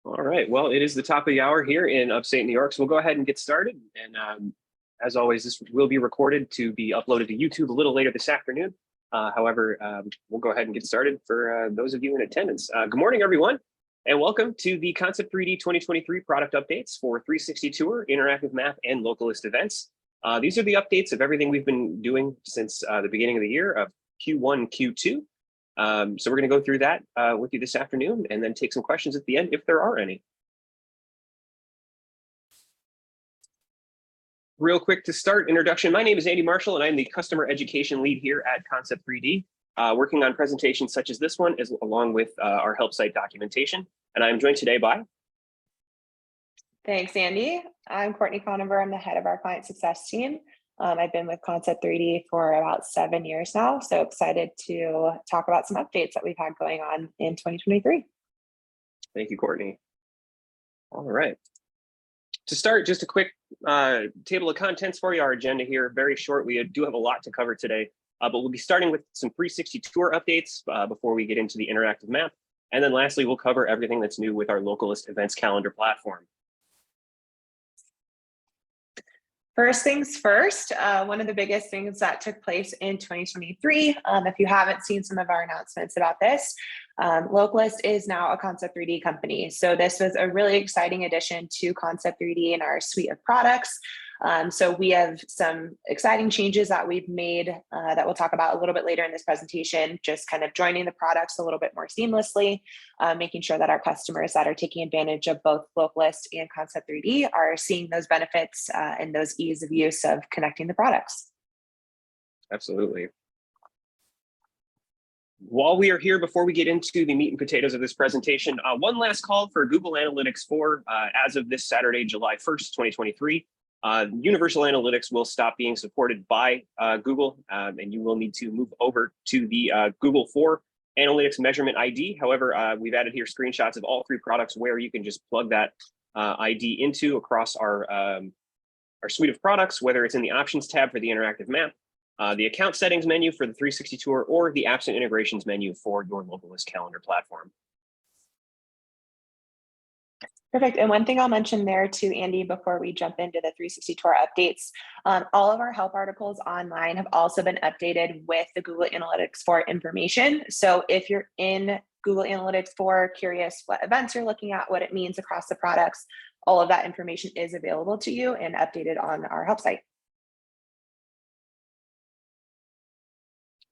All right, well, it is the top of the hour here in upstate New York, so we'll go ahead and get started. And as always, this will be recorded to be uploaded to YouTube a little later this afternoon. However, we'll go ahead and get started for those of you in attendance. Good morning, everyone, and welcome to the Concept3D 2023 product updates for 360 Tour, Interactive Map, and Localist Events. These are the updates of everything we've been doing since the beginning of the year of Q1, Q2. So we're going to go through that with you this afternoon and then take some questions at the end if there are any. Real quick to start, introduction. My name is Andy Marshall, and I'm the customer education lead here at Concept3D, working on presentations such as this one, along with our help site documentation. And I'm joined today by... Thanks, Andy. I'm Courtney Conover. I'm the head of our client success team. I've been with Concept3D for about 7 years now, so excited to talk about some updates that we've had going on in 2023. Thank you, Courtney. All right. To start, just a quick table of contents for you. Our agenda here, very short. We do have a lot to cover today, but we'll be starting with some 360 Tour updates before we get into the interactive map. And then lastly, we'll cover everything that's new with our Localist Events Calendar platform. First things first, one of the biggest things that took place in 2023, if you haven't seen some of our announcements about this, Localist is now a Concept3D company. So this was a really exciting addition to Concept3D in our suite of products. So we have some exciting changes that we've made that we'll talk about a little bit later in this presentation, just kind of joining the products a little bit more seamlessly, making sure that our customers that are taking advantage of both Localist and Concept3D are seeing those benefits and those ease of use of connecting the products. Absolutely. While we are here, before we get into the meat and potatoes of this presentation, one last call for Google Analytics 4 as of this Saturday, July 1st, 2023. Universal Analytics will stop being supported by Google, and you will need to move over to the Google 4 Analytics Measurement ID. However, we've added here screenshots of all three products where you can just plug that ID into across our suite of products, whether it's in the Options tab for the interactive map, the Account Settings menu for the 360 Tour, or the Apps and Integrations menu for your Localist calendar platform. Perfect. And one thing I'll mention there too, Andy, before we jump into the 360 Tour updates, all of our help articles online have also been updated with the Google Analytics 4 information. So if you're in Google Analytics 4, curious what events you're looking at, what it means across the products, all of that information is available to you and updated on our help site.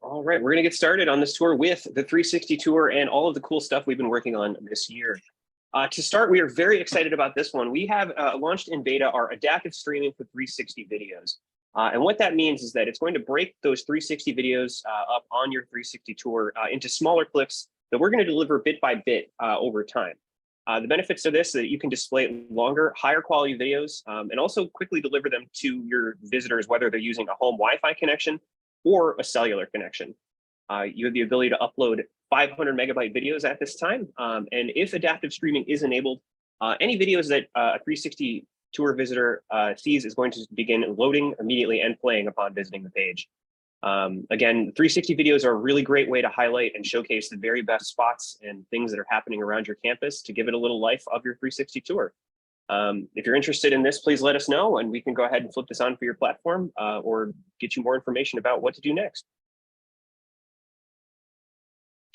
All right, we're going to get started on this tour with the 360 Tour and all of the cool stuff we've been working on this year. To start, we are very excited about this one. We have launched in beta our adaptive streaming for 360 videos. And what that means is that it's going to break those 360 videos up on your 360 Tour into smaller clips that we're going to deliver bit by bit over time. The benefits of this is that you can display longer, higher quality videos and also quickly deliver them to your visitors, whether they're using a home Wi-Fi connection or a cellular connection. You have the ability to upload 500 megabyte videos at this time. And if adaptive streaming is enabled, any videos that a 360 Tour visitor sees is going to begin loading immediately and playing upon visiting the page. Again, 360 videos are a really great way to highlight and showcase the very best spots and things that are happening around your campus to give it a little life of your 360 Tour. If you're interested in this, please let us know and we can go ahead and flip this on for your platform or get you more information about what to do next.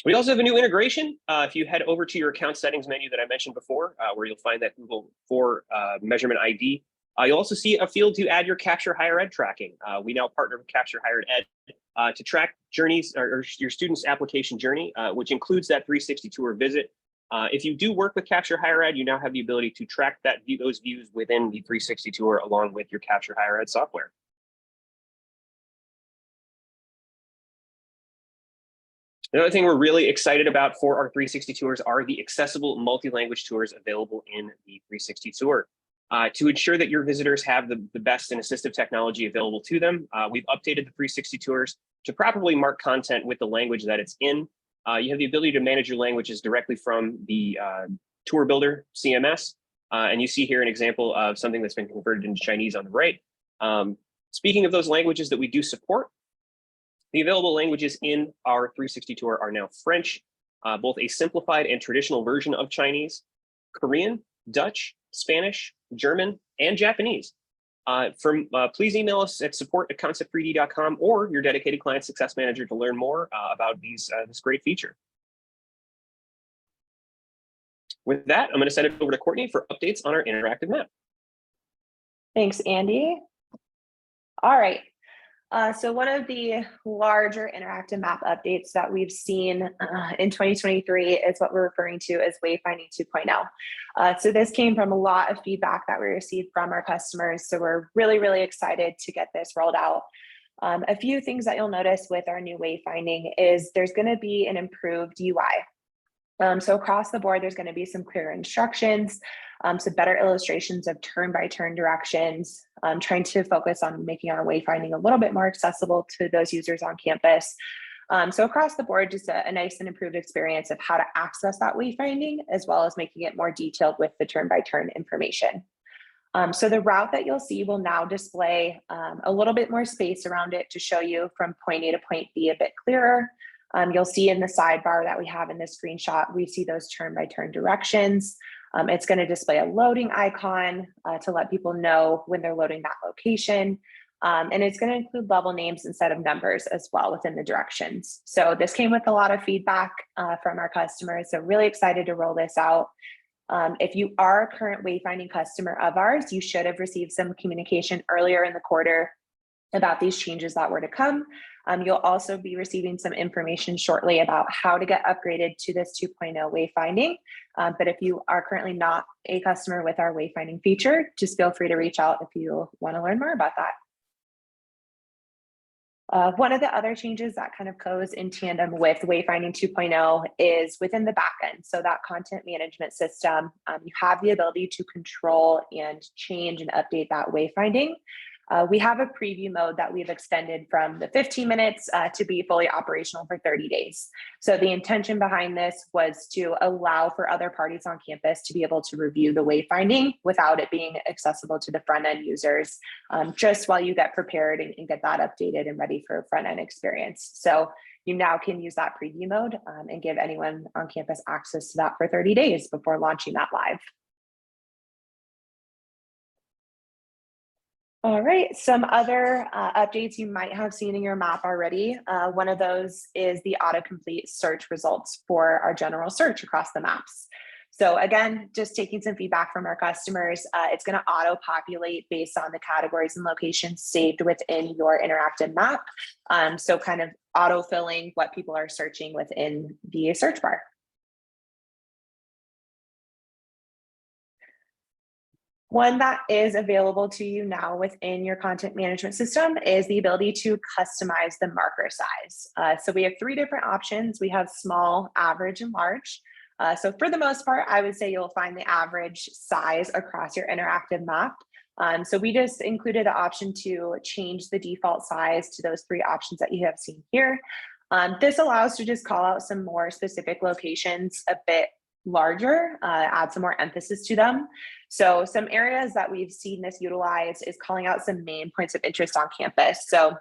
We also have a new integration. If you head over to your account settings menu that I mentioned before, where you'll find that Google 4 measurement ID, you'll also see a field to add your Capture Higher Ed tracking. We now partner with Capture Higher Ed to track journeys or your student's application journey, which includes that 360 Tour visit. If you do work with Capture Higher Ed, you now have the ability to track those views within the 360 Tour along with your Capture Higher Ed software. Another thing we're really excited about for our 360 Tours are the accessible multi-language tours available in the 360 Tour. To ensure that your visitors have the best and assistive technology available to them, we've updated the 360 Tours to properly mark content with the language that it's in. You have the ability to manage your languages directly from the Tour Builder CMS. And you see here an example of something that's been converted into Chinese on the right. Speaking of those languages that we do support, the available languages in our 360 Tour are now French, both a simplified and traditional version of Chinese, Korean, Dutch, Spanish, German, and Japanese. Please email us at support@concept3d.com or your dedicated client success manager to learn more about this great feature. With that, I'm going to send it over to Courtney for updates on our interactive map. Thanks, Andy. All right. So one of the larger interactive map updates that we've seen in 2023 is what we're referring to as Wayfinding 2.0. So this came from a lot of feedback that we received from our customers. So we're really, really excited to get this rolled out. A few things that you'll notice with our new Wayfinding is there's going to be an improved UI. So across the board, there's going to be some clearer instructions, some better illustrations of turn-by-turn directions, trying to focus on making our wayfinding a little bit more accessible to those users on campus. So across the board, just a nice and improved experience of how to access that wayfinding, as well as making it more detailed with the turn-by-turn information. So the route that you'll see will now display a little bit more space around it to show you from point A to point B a bit clearer. You'll see in the sidebar that we have in this screenshot, we see those turn-by-turn directions. It's going to display a loading icon to let people know when they're loading that location. And it's going to include level names instead of numbers as well within the directions. So this came with a lot of feedback from our customers. So really excited to roll this out. If you are a current wayfinding customer of ours, you should have received some communication earlier in the quarter about these changes that were to come. You'll also be receiving some information shortly about how to get upgraded to this 2.0 wayfinding. But if you are currently not a customer with our wayfinding feature, just feel free to reach out if you want to learn more about that. One of the other changes that kind of goes in tandem with Wayfinding 2.0 is within the backend. So that content management system, you have the ability to control and change and update that wayfinding. We have a preview mode that we've extended from the 15 minutes to be fully operational for 30 days. So the intention behind this was to allow for other parties on campus to be able to review the wayfinding without it being accessible to the front end users, just while you get prepared and get that updated and ready for a front end experience. So you now can use that preview mode and give anyone on campus access to that for 30 days before launching that live. All right, some other updates you might have seen in your map already. One of those is the autocomplete search results for our general search across the maps. So again, just taking some feedback from our customers, it's going to auto-populate based on the categories and locations saved within your interactive map. So kind of auto-filling what people are searching within the search bar. One that is available to you now within your content management system is the ability to customize the marker size. So we have 3 different options. We have small, average, and large. So for the most part, I would say you'll find the average size across your interactive map. So we just included the option to change the default size to those 3 options that you have seen here. This allows to just call out some more specific locations a bit larger, add some more emphasis to them. So some areas that we've seen this utilized is calling out some main points of interest on campus. So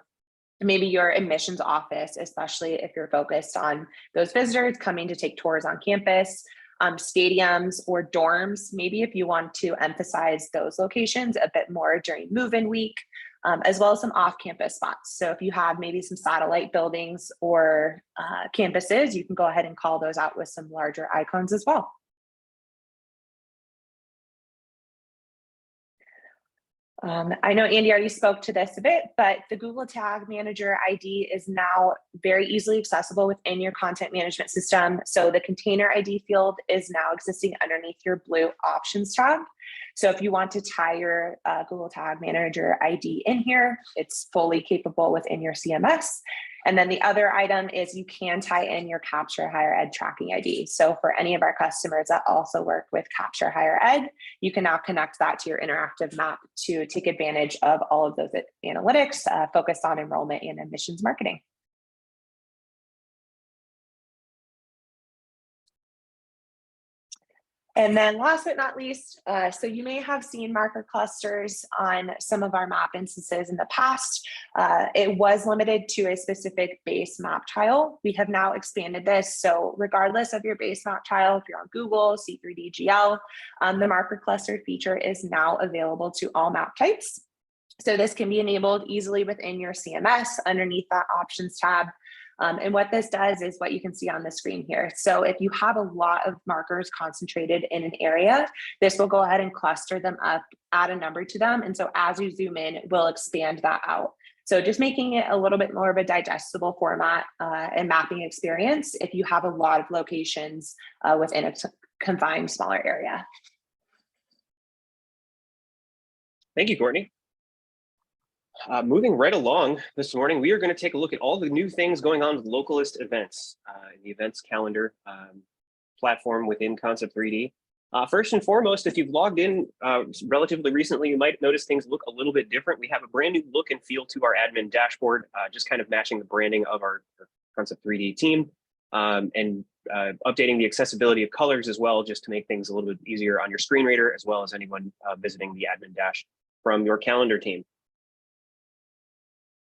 maybe your admissions office, especially if you're focused on those visitors coming to take tours on campus, stadiums or dorms, maybe if you want to emphasize those locations a bit more during move-in week, as well as some off-campus spots. So if you have maybe some satellite buildings or campuses, you can go ahead and call those out with some larger icons as well. I know Andy already spoke to this a bit, but the Google Tag Manager ID is now very easily accessible within your content management system. So the container ID field is now existing underneath your blue options tab. So if you want to tie your Google Tag Manager ID in here, it's fully capable within your CMS. And then the other item is you can tie in your Capture Higher Ed tracking ID. So for any of our customers that also work with Capture Higher Ed, you can now connect that to your interactive map to take advantage of all of those analytics focused on enrollment and admissions marketing. And then last but not least, so you may have seen marker clusters on some of our map instances in the past. It was limited to a specific base map tile. We have now expanded this. So regardless of your base map tile, if you're on Google, C3D the marker cluster feature is now available to all map types. So this can be enabled easily within your CMS underneath that options tab. And what this does is what you can see on the screen here. So if you have a lot of markers concentrated in an area, this will go ahead and cluster them up, add a number to them. And so as you zoom in, it will expand that out. So just making it a little bit more of a digestible format and mapping experience if you have a lot of locations within a confined smaller area. Thank you, Courtney. Moving right along this morning, we are going to take a look at all the new things going on with Localist Events, the Events Calendar platform within Concept3D. First and foremost, if you've logged in relatively recently, you might notice things look a little bit different. We have a brand new look and feel to our admin dashboard, just kind of matching the branding of our Concept3D team, and updating the accessibility of colors as well, just to make things a little bit easier on your screen reader, as well as anyone visiting the admin dash from your calendar team.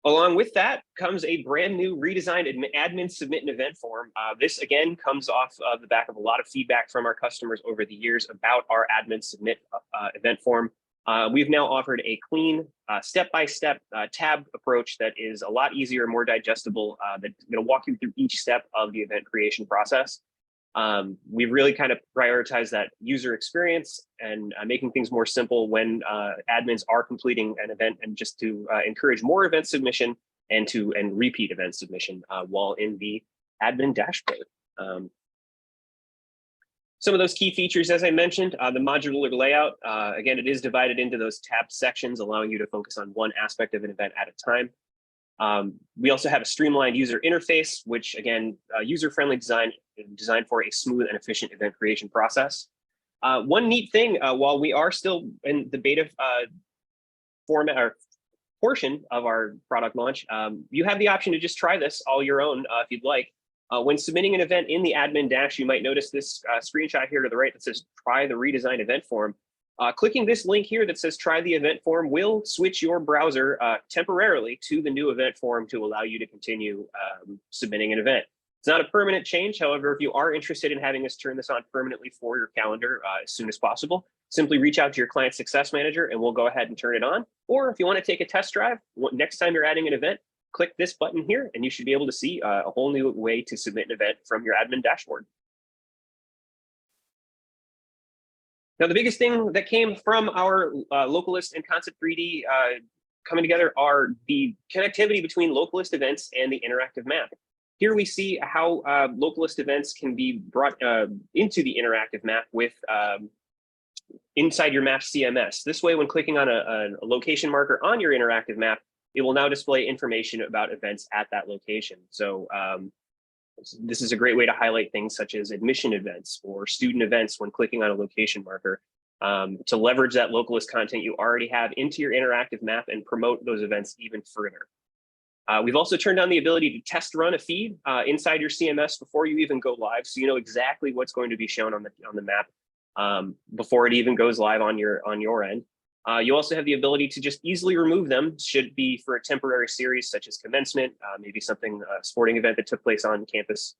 Along with that comes a brand new redesigned admin submit an event form. This again comes off of the back of a lot of feedback from our customers over the years about our admin submit event form. We've now offered a clean step-by-step tab approach that is a lot easier, more digestible, that's going to walk you through each step of the event creation process. We've really kind of prioritized that user experience and making things more simple when admins are completing an event, and just to encourage more event submission and repeat event submission while in the admin dashboard. Some of those key features, as I mentioned, the modular layout, again, it is divided into those tabbed sections, allowing you to focus on one aspect of an event at a time. We also have a streamlined user interface, which again, user-friendly design designed for a smooth and efficient event creation process. One neat thing, while we are still in the beta format or portion of our product launch, you have the option to just try this all your own if you'd like. When submitting an event in the admin dash, you might notice this screenshot here to the right that says try the redesigned event form. Clicking this link here that says try the event form will switch your browser temporarily to the new event form to allow you to continue submitting an event. It's not a permanent change. However, if you are interested in having us turn this on permanently for your calendar as soon as possible, simply reach out to your client success manager and we'll go ahead and turn it on. Or if you want to take a test drive, next time you're adding an event, click this button here and you should be able to see a whole new way to submit an event from your admin dashboard. Now, the biggest thing that came from our Localist and Concept3D coming together are the connectivity between Localist events and the interactive map. Here we see how Localist events can be brought into the interactive map with inside your map CMS. This way, when clicking on a location marker on your interactive map, it will now display information about events at that location. So this is a great way to highlight things such as admission events or student events when clicking on a location marker, to leverage that Localist content you already have into your interactive map and promote those events even further. We've also turned on the ability to test run a feed inside your CMS before you even go live, so you know exactly what's going to be shown on the map before it even goes live on your end. You also have the ability to just easily remove them, should it be for a temporary series such as commencement, maybe something, a sporting event that took place on campus.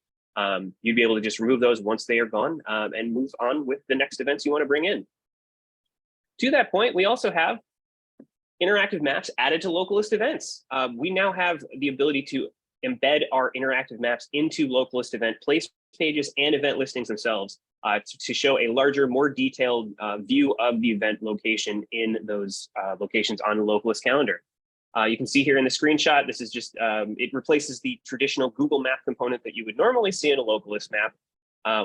You'd be able to just remove those once they are gone and move on with the next events you want to bring in. To that point, we also have interactive maps added to Localist events. We now have the ability to embed our interactive maps into Localist event place pages and event listings themselves to show a larger, more detailed view of the event location in those locations on the Localist calendar. You can see here in the screenshot, this is just, it replaces the traditional Google Map component that you would normally see in a Localist map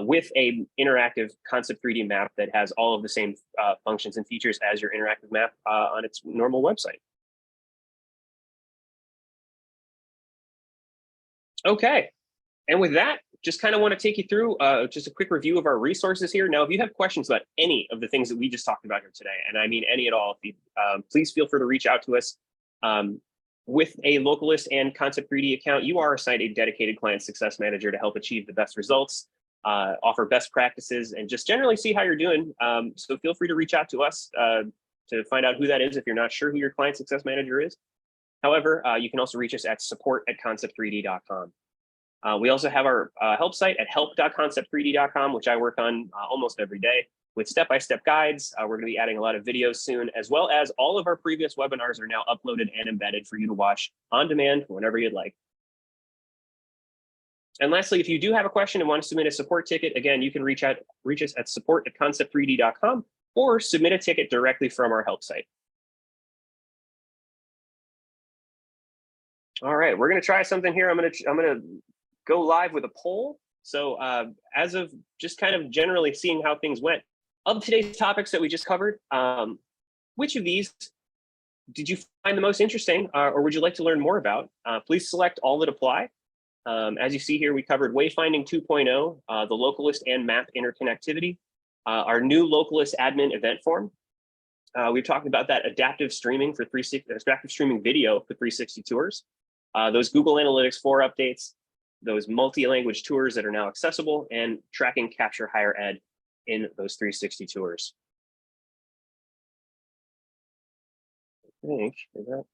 with a interactive Concept3D map that has all of the same functions and features as your interactive map on its normal website. Okay, and with that, just kind of want to take you through just a quick review of our resources here. Now, if you have questions about any of the things that we just talked about here today, and I mean any at all, if you, please feel free to reach out to us. With a Localist and Concept3D account, you are assigned a dedicated client success manager to help achieve the best results. offer best practices, and just generally see how you're doing. So feel free to reach out to us to find out who that is if you're not sure who your client success manager is. However, you can also reach us at support@concept3d.com. We also have our help site at help.concept3d.com, which I work on almost every day with step-by-step guides. We're going to be adding a lot of videos soon, as well as all of our previous webinars are now uploaded and embedded for you to watch on demand whenever you'd like. And lastly, if you do have a question and want to submit a support ticket, again, you can reach us at support@concept3d.com or submit a ticket directly from our help site. All right, we're going to try something here. I'm going to go live with a poll. So as of just kind of generally seeing how things went, of today's topics that we just covered, which of these did you find the most interesting or would you like to learn more about? Please select all that apply. As you see here, we covered Wayfinding 2.0, the Localist and Map interconnectivity, our new Localist admin event form. We've talked about that adaptive streaming for adaptive streaming video for 360 tours, those Google Analytics 4 updates, those multi-language tours that are now accessible, and tracking capture higher ed in those 360 tours. I think, is that?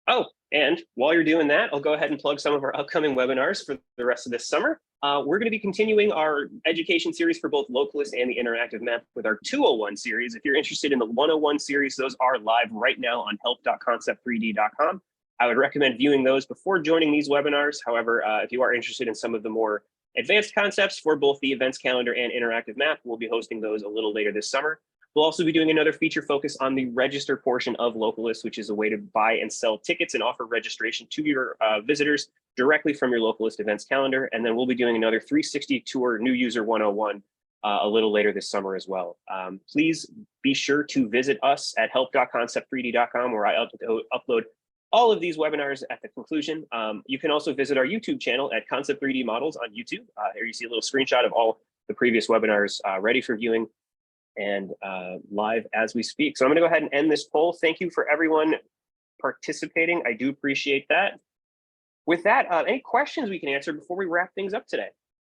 Oh, and while you're doing that, I'll go ahead and plug some of our upcoming webinars for the rest of this summer. We're going to be continuing our education series for both Localist and the interactive map with our 201 series. If you're interested in the 101 series, those are live right now on help.concept3d.com. I would recommend viewing those before joining these webinars. However, if you are interested in some of the more advanced concepts for both the events calendar and interactive map, we'll be hosting those a little later this summer. We'll also be doing another feature focus on the register portion of Localist, which is a way to buy and sell tickets and offer registration to your visitors directly from your Localist events calendar. And then we'll be doing another 360 tour new user 101 a little later this summer as well. Please be sure to visit us at help.concept3d.com, where I upload all of these webinars at the conclusion. You can also visit our YouTube channel at Concept3D Models on YouTube. Here you see a little screenshot of all the previous webinars ready for viewing and live as we speak. So I'm going to go ahead and end this poll. Thank you for everyone participating. I do appreciate that. With that, any questions we can answer before we wrap things up today?